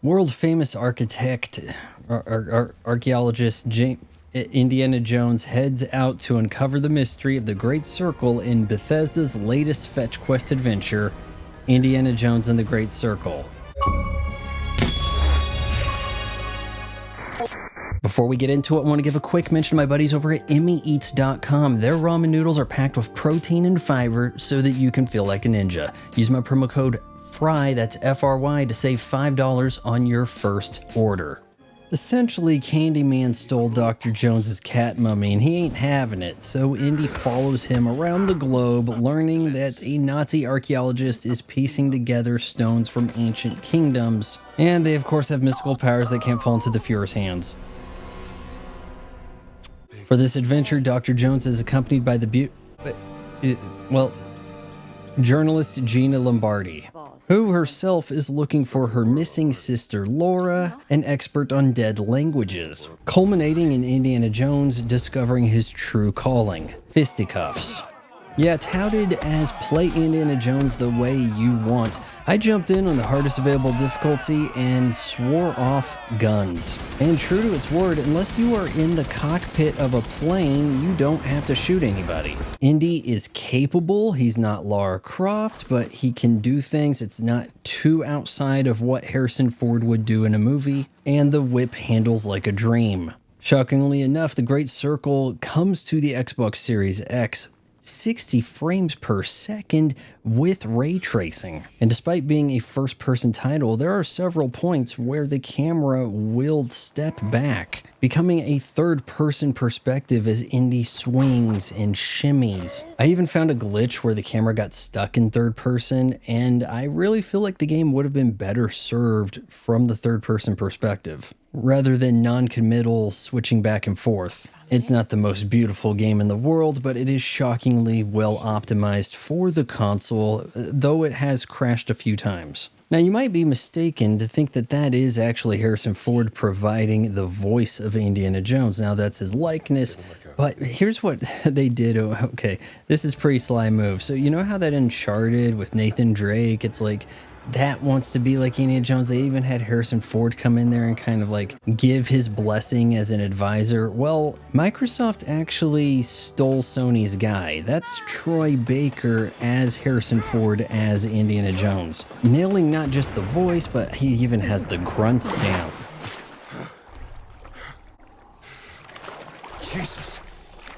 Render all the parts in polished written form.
World-famous archaeologist Indiana Jones heads out to uncover the mystery of the Great Circle in Bethesda's latest fetch quest adventure, Indiana Jones and the Great Circle. Before we get into it, I want to give a quick mention to my buddies over at EmmyEats.com. Their ramen noodles are packed with protein and fiber so that you can feel like a ninja. Use my promo code FRY, that's F-R-Y, to save $5 on your first order. Essentially, Candyman stole Dr. Jones's cat mummy and he ain't having it, so Indy follows him around the globe, learning that a Nazi archaeologist is piecing together stones from ancient kingdoms, and they of course have mystical powers that can't fall into the Fuhrer's hands. For this adventure, Dr. Jones is accompanied by the journalist Gina Lombardi, who herself is looking for her missing sister Laura, an expert on dead languages, culminating in Indiana Jones discovering his true calling, fisticuffs. Yeah, touted as play Indiana Jones the way you want. I jumped in on the hardest available difficulty and swore off guns. And true to its word, unless you are in the cockpit of a plane, you don't have to shoot anybody. Indy is capable. He's not Lara Croft, but he can do things. It's not too outside of what Harrison Ford would do in a movie. And the whip handles like a dream. Shockingly enough, the Great Circle comes to the Xbox Series X 60 frames per second with ray tracing. And despite being a first-person title, there are several points where the camera will step back, becoming a third-person perspective as Indy swings and shimmies. I even found a glitch where the camera got stuck in third person, and I really feel like the game would have been better served from the third-person perspective, rather than non-committal switching back and forth. It's not the most beautiful game in the world, but it is shockingly well optimized for the console, though it has crashed a few times. Now, you might be mistaken to think that that is actually Harrison Ford providing the voice of Indiana Jones. Now, that's his likeness, but here's what they did. Okay, this is pretty sly move. So you know how that Uncharted with Nathan Drake, it's like that wants to be like Indiana Jones. They even had Harrison Ford come in there and kind of like give his blessing as an advisor. Well, Microsoft actually stole Sony's guy. That's Troy Baker as Harrison Ford as Indiana Jones. Nailing not just the voice, but he even has the grunts down. Jesus.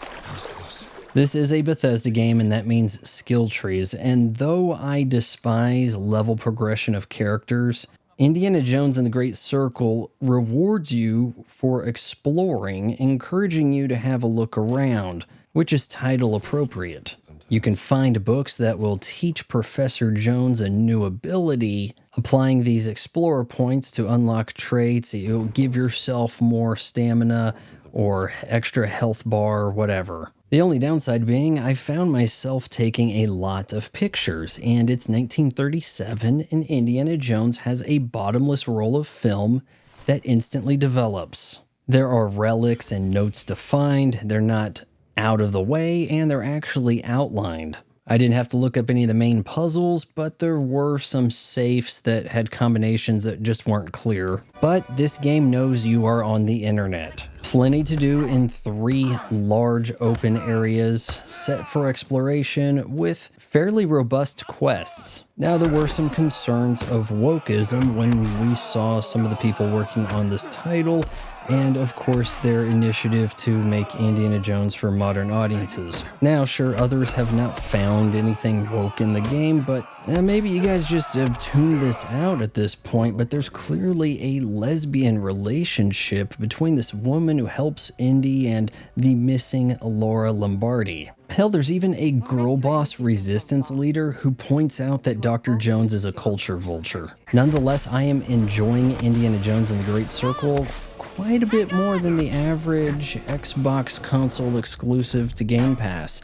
That was close. This is a Bethesda game, and that means skill trees, and though I despise level progression of characters, Indiana Jones and the Great Circle rewards you for exploring, encouraging you to have a look around, which is title appropriate. You can find books that will teach Professor Jones a new ability. Applying these explorer points to unlock traits, you'll give yourself more stamina or extra health bar or whatever. The only downside being I found myself taking a lot of pictures, and it's 1937 and Indiana Jones has a bottomless roll of film that instantly develops. There are relics and notes to find. They're not out of the way, and they're actually outlined. I didn't have to look up any of the main puzzles, but there were some safes that had combinations that just weren't clear. But this game knows you are on the internet. Plenty to do in 3 large open areas set for exploration with fairly robust quests. Now, there were some concerns of wokeism when we saw some of the people working on this title, and of course their initiative to make Indiana Jones for modern audiences. Now, sure, others have not found anything woke in the game, but maybe you guys just have tuned this out at this point, but there's clearly a lesbian relationship between this woman who helps Indy and the missing Laura Lombardi. Hell, there's even a girl boss resistance leader who points out that Dr. Jones is a culture vulture. Nonetheless, I am enjoying Indiana Jones and the Great Circle quite a bit more than the average Xbox console exclusive to Game Pass.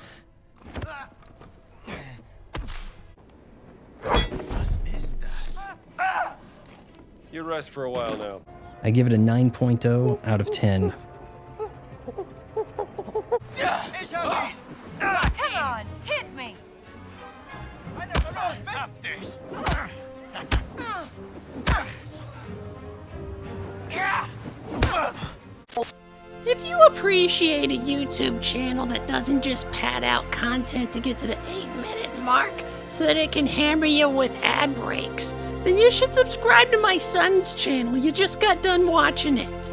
You rest for a while now. I give it a 9.0 out of 10. Come on, hit me! If you appreciate a YouTube channel that doesn't just pad out content to get to the 8-minute mark so that it can hammer you with ad breaks, then you should subscribe to my son's channel. You just got done watching it.